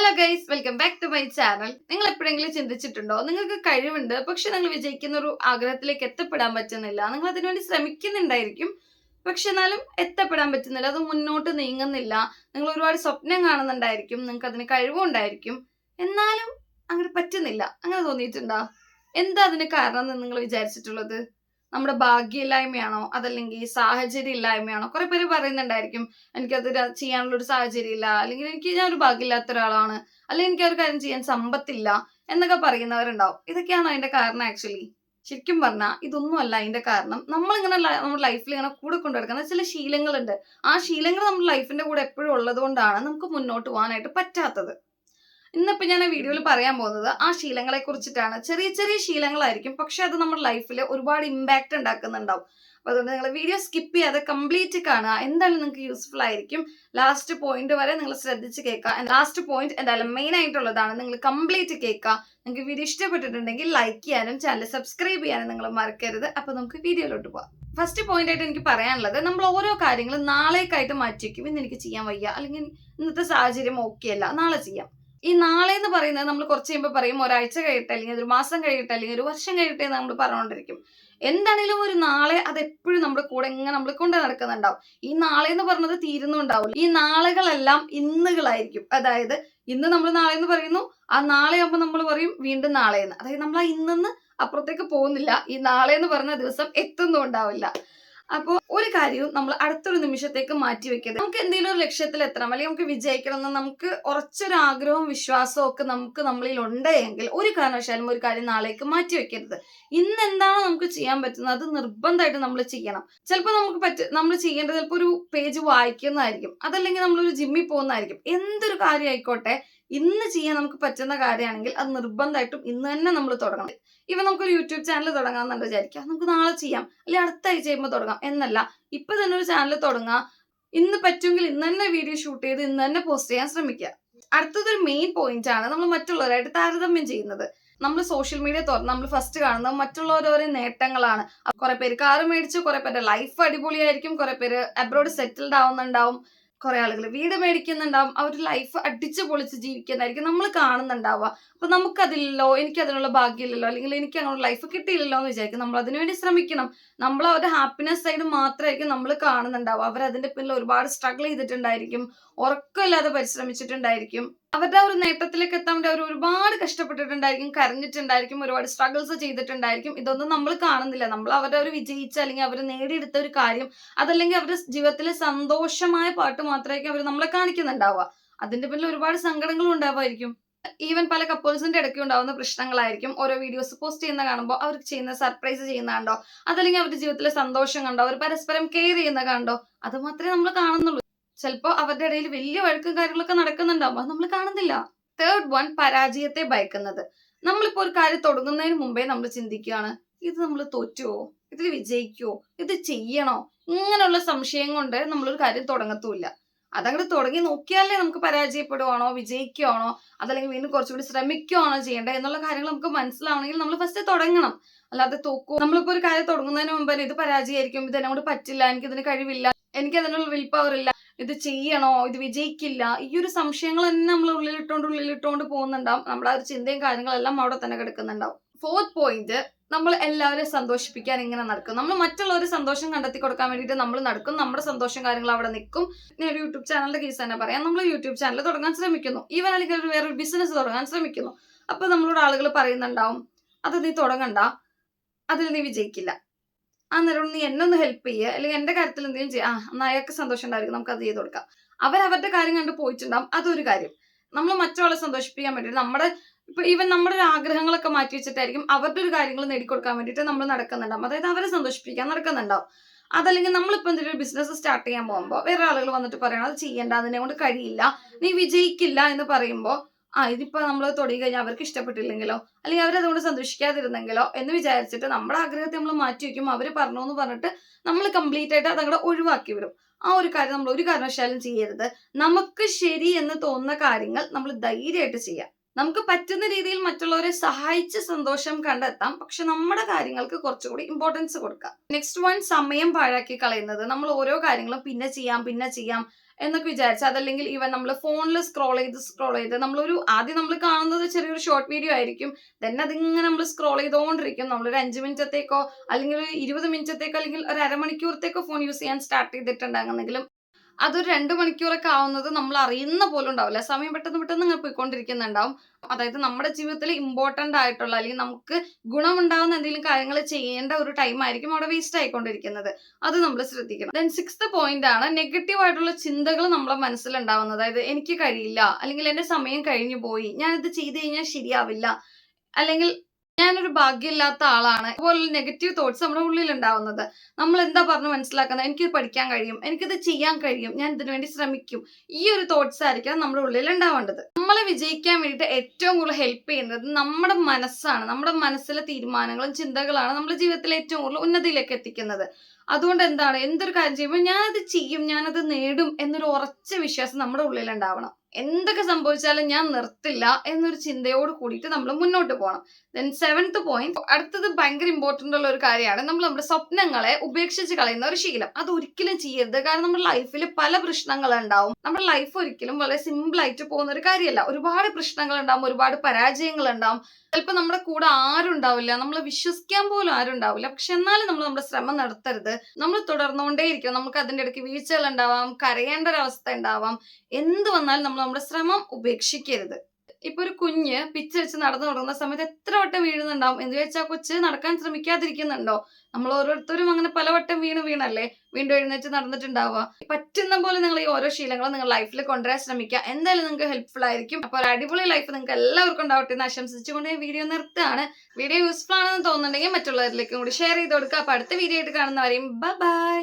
Hello guys, welcome back to my channel. നിങ്ങൾ എപ്പോഴെങ്കിലും ചിന്തിച്ചിട്ടുണ്ടോ, നിങ്ങൾക്ക് കഴിവുണ്ട് പക്ഷെ നിങ്ങൾ വിജയിക്കുന്ന ഒരു ആഗ്രഹത്തിലേക്ക് എത്തപ്പെടാൻ പറ്റുന്നില്ല? നിങ്ങൾ അതിനുവേണ്ടി ശ്രമിക്കുന്നുണ്ടായിരിക്കും, പക്ഷെ എന്നാലും എത്തപ്പെടാൻ പറ്റുന്നില്ല, അത് മുന്നോട്ട് നീങ്ങുന്നില്ല. നിങ്ങൾ ഒരുപാട് സ്വപ്നം കാണുന്നുണ്ടായിരിക്കും, നിങ്ങൾക്ക് അതിന് കഴിവുണ്ടായിരിക്കും, എന്നാലും അങ്ങനെ പറ്റുന്നില്ല. അങ്ങനെ തോന്നിയിട്ടുണ്ടോ? എന്താ അതിന് കാരണം എന്ന് നിങ്ങൾ വിചാരിച്ചിട്ടുള്ളത്? നമ്മുടെ ഭാഗ്യമില്ലായ്മയാണോ, അതല്ലെങ്കിൽ സാഹചര്യം ഇല്ലായ്മയാണോ? കുറെ പേര് പറയുന്നുണ്ടായിരിക്കും, എനിക്കത് ചെയ്യാനുള്ള ഒരു സാഹചര്യം ഇല്ല, അല്ലെങ്കിൽ ഞാൻ ഒരു ഭാഗ്യമില്ലാത്ത ഒരാളാണ്, അല്ലെങ്കിൽ എനിക്ക് ഒരു കാര്യം ചെയ്യാൻ സമ്പത്തില്ല എന്നൊക്കെ പറയുന്നവരുണ്ടാവും. ഇതൊക്കെയാണോ അതിന്റെ കാരണം? ആക്ച്വലി ശരിക്കും പറഞ്ഞാൽ ഇതൊന്നും അല്ല അതിന്റെ കാരണം. നമ്മളിങ്ങനെ നമ്മുടെ ലൈഫിൽ ഇങ്ങനെ കൂടെ കൊണ്ടുനടക്കുന്ന ചില ശീലങ്ങളുണ്ട്. ആ ശീലങ്ങൾ നമ്മുടെ ലൈഫിന്റെ കൂടെ എപ്പോഴും ഉള്ളത് കൊണ്ടാണ് നമുക്ക് മുന്നോട്ട് പോകാനായിട്ട് പറ്റാത്തത്. ഇന്നിപ്പോ ഞാൻ വീഡിയോയിൽ പറയാൻ പോകുന്നത് ആ ശീലങ്ങളെ കുറിച്ചിട്ടാണ്. ചെറിയ ചെറിയ ശീലങ്ങളായിരിക്കും, പക്ഷെ അത് നമ്മുടെ ലൈഫിൽ ഒരുപാട് ഇമ്പാക്ട് ഉണ്ടാക്കുന്നുണ്ടാവും. അപ്പൊ അതുകൊണ്ട് നിങ്ങൾ വീഡിയോ സ്കിപ്പ് ചെയ്യാതെ കംപ്ലീറ്റ് കാണുക. എന്തായാലും നിങ്ങൾക്ക് യൂസ്ഫുൾ ആയിരിക്കും. ലാസ്റ്റ് പോയിന്റ് വരെ നിങ്ങൾ ശ്രദ്ധിച്ച് കേൾക്കുക. ലാസ്റ്റ് പോയിന്റ് എന്തായാലും മെയിൻ ആയിട്ടുള്ളതാണ്, നിങ്ങൾ കംപ്ലീറ്റ് കേൾക്കുക. നിങ്ങൾക്ക് വീഡിയോ ഇഷ്ടപ്പെട്ടിട്ടുണ്ടെങ്കിൽ ലൈക്ക് ചെയ്യാനും ചാനൽ സബ്സ്ക്രൈബ് ചെയ്യാനും നിങ്ങൾ മറക്കരുത്. അപ്പൊ നമുക്ക് വീഡിയോയിലോട്ട് പോവാം. ഫസ്റ്റ് പോയിന്റ് ആയിട്ട് എനിക്ക് പറയാനുള്ളത്, നമ്മൾ ഓരോ കാര്യങ്ങളും നാളേക്കായിട്ട് മാറ്റി വെക്കും. ഇന്ന് എനിക്ക് ചെയ്യാൻ വയ്യ, അല്ലെങ്കിൽ ഇന്നത്തെ സാഹചര്യം ഓക്കെ അല്ല, നാളെ ചെയ്യാം. ഈ നാളെ എന്ന് പറയുന്നത് നമ്മൾ കുറച്ച് കഴിയുമ്പോൾ പറയും ഒരാഴ്ച കഴിയട്ടെ, അല്ലെങ്കിൽ ഒരു മാസം കഴിയട്ടെ, അല്ലെങ്കിൽ ഒരു വർഷം കഴിയട്ടെ എന്ന് നമ്മൾ പറഞ്ഞുകൊണ്ടിരിക്കും. എന്താണെങ്കിലും ഒരു നാളെ അത് എപ്പോഴും നമ്മുടെ കൂടെ ഇങ്ങനെ നമ്മൾ കൊണ്ട് നടക്കുന്നുണ്ടാവും. ഈ നാളെ എന്ന് പറഞ്ഞത് തീരുന്നുണ്ടാവില്ല. ഈ നാളുകളെല്ലാം ഇന്നുകളായിരിക്കും. അതായത് ഇന്ന് നമ്മൾ നാളെ എന്ന് പറയുന്നു, ആ നാളെ ആകുമ്പോൾ നമ്മൾ പറയും വീണ്ടും നാളെ എന്ന്. അതായത് നമ്മൾ ആ ഇന്നെന്ന് അപ്പുറത്തേക്ക് പോകുന്നില്ല, ഈ നാളെ എന്ന് പറഞ്ഞ ദിവസം എത്തുന്നുണ്ടാവില്ല. അപ്പോൾ ഒരു കാര്യവും നമ്മൾ അടുത്തൊരു നിമിഷത്തേക്ക് മാറ്റി വെക്കരുത്. നമുക്ക് എന്തെങ്കിലും ഒരു ലക്ഷ്യത്തിൽ എത്തണം, അല്ലെങ്കിൽ നമുക്ക് വിജയിക്കണം എന്ന് നമുക്ക് ഉറച്ചൊരു ആഗ്രഹവും വിശ്വാസവും ഒക്കെ നമുക്ക് നമ്മളിൽ ഉണ്ടെങ്കിൽ ഒരു കാരണവശാലും ഒരു കാര്യം നാളേക്ക് മാറ്റി വെക്കരുത്. ഇന്ന് എന്താണോ നമുക്ക് ചെയ്യാൻ പറ്റുന്നത് അത് നിർബന്ധമായിട്ട് നമ്മൾ ചെയ്യണം. ചിലപ്പോൾ നമുക്ക് നമ്മൾ ചെയ്യേണ്ടത് ചിലപ്പോൾ ഒരു പേജ് വായിക്കുന്നതായിരിക്കും, അതല്ലെങ്കിൽ നമ്മളൊരു ജിമ്മിൽ പോകുന്നതായിരിക്കും. എന്തൊരു കാര്യം ആയിക്കോട്ടെ, ഇന്ന് ചെയ്യാൻ നമുക്ക് പറ്റുന്ന കാര്യമാണെങ്കിൽ അത് നിർബന്ധമായിട്ടും ഇന്ന് തന്നെ നമ്മൾ തുടങ്ങണം. ഇവൻ നമുക്കൊരു യൂട്യൂബ് ചാനൽ തുടങ്ങാമെന്നുണ്ട് വിചാരിക്കാം, നമുക്ക് നാളെ ചെയ്യാം, അല്ലെങ്കിൽ അടുത്ത ആഴ്ച ചെയ്യുമ്പോൾ തുടങ്ങാം എന്നല്ല. ഇപ്പൊ തന്നെ ഒരു ചാനൽ തുടങ്ങുക, ഇന്ന് പറ്റുമെങ്കിൽ ഇന്ന് തന്നെ വീഡിയോ ഷൂട്ട് ചെയ്ത് ഇന്ന് തന്നെ പോസ്റ്റ് ചെയ്യാൻ ശ്രമിക്കുക. അടുത്തതൊരു മെയിൻ പോയിന്റ് ആണ്, നമ്മൾ മറ്റുള്ളവരായിട്ട് താരതമ്യം ചെയ്യുന്നത്. നമ്മൾ സോഷ്യൽ മീഡിയ തുറന്ന് നമ്മൾ ഫസ്റ്റ് കാണുന്നത് മറ്റുള്ളവരോരോ നേട്ടങ്ങളാണ്. കുറെ പേര് കാറ് മേടിച്ചു, കുറെ പേരുടെ ലൈഫ് അടിപൊളിയായിരിക്കും, കുറെ പേര് അബ്രോഡ് സെറ്റിൽഡ് ആവുന്നുണ്ടാവും, കുറെ ആളുകൾ വീട് മേടിക്കുന്നുണ്ടാവും, അവർ ലൈഫ് അടിച്ചു പൊളിച്ച് ജീവിക്കുന്നതായിരിക്കും നമ്മൾ കാണുന്നുണ്ടാവുക. അപ്പൊ നമുക്കതില്ലല്ലോ, എനിക്ക് അതിനുള്ള ഭാഗ്യമില്ലല്ലോ, അല്ലെങ്കിൽ എനിക്ക് അങ്ങനെ ലൈഫ് കിട്ടിയില്ലല്ലോ എന്ന് വിചാരിക്കും. നമ്മൾ അതിനുവേണ്ടി ശ്രമിക്കണം. നമ്മൾ അവരുടെ ഹാപ്പിനെസ് സൈഡ് മാത്രമായിരിക്കും നമ്മൾ കാണുന്നുണ്ടാവുക. അവരതിന്റെ പിന്നിൽ ഒരുപാട് സ്ട്രഗിൾ ചെയ്തിട്ടുണ്ടായിരിക്കും, ഉറക്കമില്ലാതെ പരിശ്രമിച്ചിട്ടുണ്ടായിരിക്കും, അവരുടെ ആ ഒരു നേട്ടത്തിലേക്ക് എത്താൻ വേണ്ടി അവർ ഒരുപാട് കഷ്ടപ്പെട്ടിട്ടുണ്ടായിരിക്കും, കരഞ്ഞിട്ടുണ്ടായിരിക്കും, ഒരുപാട് സ്ട്രഗിൾസ് ചെയ്തിട്ടുണ്ടായിരിക്കും. ഇതൊന്നും നമ്മൾ കാണുന്നില്ല. നമ്മൾ അവരുടെ ഒരു വിജയിച്ച അല്ലെങ്കിൽ അവർ നേടിയെടുത്ത ഒരു കാര്യം, അതല്ലെങ്കിൽ അവരുടെ ജീവിതത്തിലെ സന്തോഷമായ പാട്ട് മാത്രമായിരിക്കും അവർ നമ്മളെ കാണിക്കുന്നുണ്ടാവുക. അതിന്റെ പിന്നിൽ ഒരുപാട് സങ്കടങ്ങളും ഉണ്ടാവുമായിരിക്കും. ഈവൻ പല കപ്പിൾസിന്റെ ഇടയ്ക്ക് ഉണ്ടാവുന്ന പ്രശ്നങ്ങളായിരിക്കും. ഓരോ വീഡിയോസ് പോസ്റ്റ് ചെയ്യുന്ന കാണുമ്പോൾ അവർക്ക് ചെയ്യുന്ന സർപ്രൈസ് ചെയ്യുന്ന കണ്ടോ, അതല്ലെങ്കിൽ അവരുടെ ജീവിതത്തിലെ സന്തോഷം കണ്ടോ, അവർ പരസ്പരം കെയർ ചെയ്യുന്ന കണ്ടോ, അത് മാത്രമേ നമ്മൾ കാണുന്നുള്ളൂ. ചിലപ്പോ അവരുടെ ഇടയിൽ വലിയ വഴക്കും കാര്യങ്ങളൊക്കെ നടക്കുന്നുണ്ടാവും, അത് നമ്മൾ കാണുന്നില്ല. തേർഡ് വൺ, പരാജയത്തെ ഭയക്കുന്നത്. നമ്മളിപ്പോ ഒരു കാര്യം തുടങ്ങുന്നതിന് മുമ്പേ നമ്മൾ ചിന്തിക്കുകയാണ്, ഇത് നമ്മൾ തോറ്റുവോ, ഇതിൽ വിജയിക്കുവോ, ഇത് ചെയ്യണോ, ഇങ്ങനെയുള്ള സംശയം കൊണ്ട് നമ്മളൊരു കാര്യം തുടങ്ങത്തുമില്ല. അതങ്ങോട്ട് തുടങ്ങി നോക്കിയാലേ നമുക്ക് പരാജയപ്പെടുവാണോ വിജയിക്കുവാണോ, അതല്ലെങ്കിൽ വീണ്ടും കുറച്ചുകൂടി ശ്രമിക്കുവാണോ ചെയ്യേണ്ടത് എന്നുള്ള കാര്യങ്ങൾ നമുക്ക് മനസ്സിലാവണമെങ്കിൽ നമ്മൾ ഫസ്റ്റ് തുടങ്ങണം. അല്ലാതെ തോക്കോ, നമ്മളിപ്പോ ഒരു കാര്യം തുടങ്ങുന്നതിന് മുമ്പ് ഇത് പരാജയമായിരിക്കും, ഇത് എന്നോട് പറ്റില്ല, എനിക്കിതിന് കഴിവില്ല, എനിക്ക് അതിനുള്ള വിൽ പവർ ഇല്ല, ഇത് ചെയ്യണോ, ഇത് വിജയിക്കില്ല, ഈ ഒരു സംശയങ്ങൾ തന്നെ നമ്മൾ ഉള്ളിലിട്ടോണ്ട് പോകുന്നുണ്ടാവും. നമ്മുടെ ആ ഒരു ചിന്തയും കാര്യങ്ങളെല്ലാം അവിടെ തന്നെ കിടക്കുന്നുണ്ടാവും. ഫോർത്ത് പോയിന്റ്, നമ്മൾ എല്ലാവരെയും സന്തോഷിപ്പിക്കാൻ ഇങ്ങനെ നടക്കും. നമ്മൾ മറ്റുള്ളവരെ സന്തോഷം കണ്ടെത്തി കൊടുക്കാൻ വേണ്ടിയിട്ട് നമ്മൾ നടക്കും, നമ്മുടെ സന്തോഷം കാര്യങ്ങൾ അവിടെ നിൽക്കും. ഞാൻ ഒരു യൂട്യൂബ് ചാനലിന്റെ കേസ് തന്നെ പറയാം. നമ്മൾ യൂട്യൂബ് ചാനൽ തുടങ്ങാൻ ശ്രമിക്കുന്നു, ഈവൻ അല്ലെങ്കിൽ വേറൊരു ബിസിനസ് തുടങ്ങാൻ ശ്രമിക്കുന്നു. അപ്പൊ നമ്മളോട് ആളുകൾ പറയുന്നുണ്ടാവും, അത് നീ തുടങ്ങണ്ട, അതിൽ നീ വിജയിക്കില്ല, അന്നേരം നീ എന്നെ ഒന്ന് ഹെൽപ്പ് ചെയ്യുക, അല്ലെങ്കിൽ എന്റെ കാര്യത്തിൽ എന്തെങ്കിലും ചെയ്യാം, എന്നാൽ അയാൾക്ക് സന്തോഷം ഉണ്ടായിരിക്കും, നമുക്ക് അത് ചെയ്ത് കൊടുക്കാം. അവരവരുടെ കാര്യം കണ്ട് പോയിട്ടുണ്ടാവും, അതൊരു കാര്യം. നമ്മൾ മറ്റൊരാളെ സന്തോഷിപ്പിക്കാൻ വേണ്ടിയിട്ട് ഇപ്പൊ ഈവൻ നമ്മുടെ ഒരു ആഗ്രഹങ്ങളൊക്കെ മാറ്റി വെച്ചിട്ടായിരിക്കും അവരുടെ ഒരു കാര്യങ്ങൾ നേടിക്കൊടുക്കാൻ വേണ്ടിയിട്ട് നമ്മൾ നടക്കുന്നുണ്ടാവും, അതായത് അവരെ സന്തോഷിപ്പിക്കാൻ നടക്കുന്നുണ്ടാവും. അതല്ലെങ്കിൽ നമ്മളിപ്പോൾ എന്തെങ്കിലും ഒരു ബിസിനസ് സ്റ്റാർട്ട് ചെയ്യാൻ പോകുമ്പോൾ വേറെ ആളുകൾ വന്നിട്ട് പറയണം അത് ചെയ്യേണ്ട, അതിനെ കൊണ്ട് കഴിയില്ല, നീ വിജയിക്കില്ല എന്ന് പറയുമ്പോൾ ഇതിപ്പോ നമ്മൾ തുടങ്ങി കഴിഞ്ഞാൽ അവർക്ക് ഇഷ്ടപ്പെട്ടില്ലെങ്കിലോ, അല്ലെങ്കിൽ അവരതുകൊണ്ട് സന്തോഷിക്കാതിരുന്നെങ്കിലോ എന്ന് വിചാരിച്ചിട്ട് നമ്മുടെ ആഗ്രഹത്തെ നമ്മൾ മാറ്റി വെക്കും. അവര് പറഞ്ഞു എന്ന് പറഞ്ഞിട്ട് നമ്മൾ കംപ്ലീറ്റ് ആയിട്ട് അതങ്ങടെ ഒഴിവാക്കി വിടും. ആ ഒരു കാര്യം നമ്മൾ ഒരു കാരണവശാലും ചെയ്യരുത്. നമുക്ക് ശരി എന്ന് തോന്നുന്ന കാര്യങ്ങൾ നമ്മൾ ധൈര്യമായിട്ട് ചെയ്യാം. നമുക്ക് പറ്റുന്ന രീതിയിൽ മറ്റുള്ളവരെ സഹായിച്ച് സന്തോഷം കണ്ടെത്താം, പക്ഷെ നമ്മുടെ കാര്യങ്ങൾക്ക് കുറച്ചുകൂടി ഇമ്പോർട്ടൻസ് കൊടുക്കാം. നെക്സ്റ്റ് വൺ, സമയം പാഴാക്കി കളയുന്നത്. നമ്മൾ ഓരോ കാര്യങ്ങളും പിന്നെ ചെയ്യാം എന്നൊക്കെ വിചാരിച്ചു. അതല്ലെങ്കിൽ ഈവൻ നമ്മൾ ഫോണിൽ സ്ക്രോൾ ചെയ്ത് ആദ്യം നമ്മൾ കാണുന്നത് ചെറിയൊരു ഷോർട്ട് വീഡിയോ ആയിരിക്കും. ദെൻ അതിങ്ങനെ നമ്മൾ സ്ക്രോൾ ചെയ്തുകൊണ്ടിരിക്കും. നമ്മളൊരു 5 മിനിറ്റത്തേക്കോ അല്ലെങ്കിൽ ഒരു 20 മിനിറ്റത്തേക്കോ അല്ലെങ്കിൽ ഒരു അരമണിക്കൂറത്തേക്കോ ഫോൺ യൂസ് ചെയ്യാൻ സ്റ്റാർട്ട് ചെയ്തിട്ടുണ്ടാകുന്നെങ്കിലും അതൊരു 2 മണിക്കൂറൊക്കെ ആവുന്നത് നമ്മൾ അറിയുന്ന പോലും ഉണ്ടാവില്ല. സമയം പെട്ടെന്ന് പെട്ടെന്ന് ഇങ്ങനെ പോയിക്കൊണ്ടിരിക്കുന്നുണ്ടാവും. അതായത് നമ്മുടെ ജീവിതത്തിൽ ഇമ്പോർട്ടന്റ് ആയിട്ടുള്ള അല്ലെങ്കിൽ നമുക്ക് ഗുണമുണ്ടാവുന്ന എന്തെങ്കിലും കാര്യങ്ങൾ ചെയ്യേണ്ട ഒരു ടൈം ആയിരിക്കും അവിടെ വേസ്റ്റ് ആയിക്കൊണ്ടിരിക്കുന്നത്. അത് നമ്മൾ ശ്രദ്ധിക്കണം. ദെൻ 6th പോയിന്റ് ആണ് നെഗറ്റീവ് ആയിട്ടുള്ള ചിന്തകൾ നമ്മുടെ മനസ്സിലുണ്ടാവുന്നത്. അതായത് എനിക്ക് കഴിയില്ല, അല്ലെങ്കിൽ എന്റെ സമയം കഴിഞ്ഞു പോയി, ഞാനിത് ചെയ്ത് കഴിഞ്ഞാൽ ശരിയാവില്ല, അല്ലെങ്കിൽ ഞാനൊരു ഭാഗ്യമില്ലാത്ത ആളാണ്, അതുപോലുള്ള നെഗറ്റീവ് തോട്ട്സ് നമ്മുടെ ഉള്ളിൽ ഉണ്ടാവുന്നത്. നമ്മൾ എന്താ പറഞ്ഞു മനസ്സിലാക്കുന്നത്? എനിക്കിത് പഠിക്കാൻ കഴിയും, എനിക്കിത് ചെയ്യാൻ കഴിയും, ഞാൻ ഇതിനു വേണ്ടി ശ്രമിക്കും. ഈ ഒരു തോട്ട്സ് ആയിരിക്കാം നമ്മുടെ ഉള്ളിൽ ഉണ്ടാവേണ്ടത്. നമ്മളെ വിജയിക്കാൻ വേണ്ടിയിട്ട് ഏറ്റവും കൂടുതൽ ഹെൽപ്പ് ചെയ്യുന്നത് നമ്മുടെ മനസ്സാണ്. നമ്മുടെ മനസ്സിലെ തീരുമാനങ്ങളും ചിന്തകളാണ് നമ്മുടെ ജീവിതത്തിൽ ഏറ്റവും കൂടുതൽ ഉന്നതിയിലേക്ക് എത്തിക്കുന്നത്. അതുകൊണ്ട് എന്താണ്, എന്തൊരു കാര്യം ചെയ്യുമ്പോൾ ഞാനത് ചെയ്യും, ഞാനത് നേടും എന്നൊരു ഉറച്ച വിശ്വാസം നമ്മുടെ ഉള്ളിൽ ഉണ്ടാവണം. എന്തൊക്കെ സംഭവിച്ചാലും ഞാൻ നിർത്തില്ല എന്നൊരു ചിന്തയോട് കൂടിയിട്ട് നമ്മൾ മുന്നോട്ട് പോകണം. ദെൻ 7th പോയിന്റ്, അടുത്തത് ഭയങ്കര ഇമ്പോർട്ടന്റ് ഉള്ള ഒരു കാര്യമാണ്. നമ്മൾ നമ്മുടെ സ്വപ്നങ്ങളെ ഉപേക്ഷിച്ച് കളയുന്ന ഒരു ശീലം. അത് ഒരിക്കലും ചെയ്യരുത്. കാരണം നമ്മുടെ ലൈഫിൽ പല പ്രശ്നങ്ങൾ ഉണ്ടാവും. നമ്മുടെ ലൈഫ് ഒരിക്കലും വളരെ സിമ്പിൾ ആയിട്ട് പോകുന്ന ഒരു കാര്യമല്ല. ഒരുപാട് പ്രശ്നങ്ങൾ ഉണ്ടാവും, ഒരുപാട് പരാജയങ്ങൾ ഉണ്ടാവും. ചിലപ്പോൾ നമ്മുടെ കൂടെ ആരും ഉണ്ടാവില്ല, നമ്മളെ വിശ്വസിക്കാൻ പോലും ആരും ഉണ്ടാവില്ല. പക്ഷെ എന്നാലും നമ്മൾ നമ്മുടെ ശ്രമം നടത്തരുത്. നമ്മൾ തുടർന്നുകൊണ്ടേയിരിക്കും. നമുക്ക് അതിന്റെ ഇടയ്ക്ക് വീഴ്ചകൾ ഉണ്ടാവാം, കരയേണ്ട ഒരു അവസ്ഥ ഉണ്ടാവാം. എന്ത് വന്നാലും നമ്മൾ നമ്മുടെ ശ്രമം ഉപേക്ഷിക്കരുത്. ഇപ്പൊ ഒരു കുഞ്ഞ് പിച്ചടിച്ച് നടന്നു തുടങ്ങുന്ന സമയത്ത് എത്ര വട്ടം വീഴുന്നുണ്ടാവും. എന്ന് വെച്ചാൽ കൊച്ച് നടക്കാൻ ശ്രമിക്കാതിരിക്കുന്നുണ്ടോ? നമ്മൾ ഓരോരുത്തരും അങ്ങനെ പലവട്ടം വീണല്ലേ വീണ്ടും എഴുന്നേറ്റ് നടന്നിട്ടുണ്ടാവുക. പറ്റുന്ന പോലെ നിങ്ങൾ ഈ ഓരോ ശീലങ്ങളും നിങ്ങൾ ലൈഫിൽ കൊണ്ടുവരാൻ ശ്രമിക്കുക. എന്തായാലും നിങ്ങൾക്ക് ഹെൽപ്ഫുൾ ആയിരിക്കും. അപ്പോൾ ഒരു അടിപൊളി ലൈഫ് നിങ്ങൾക്ക് എല്ലാവർക്കും ഉണ്ടാവട്ടെ എന്ന് ആശംസിച്ചുകൊണ്ട് ഈ വീഡിയോ നിർത്തുകയാണ്. വീഡിയോ യൂസ്ഫുൾ ആണെന്ന് തോന്നുന്നുണ്ടെങ്കിൽ മറ്റുള്ളവരിലേക്കും കൂടി ഷെയർ ചെയ്ത് കൊടുക്കുക. അപ്പൊ അടുത്ത വീഡിയോ ആയിട്ട് കാണുന്നവരെയും ബൈ.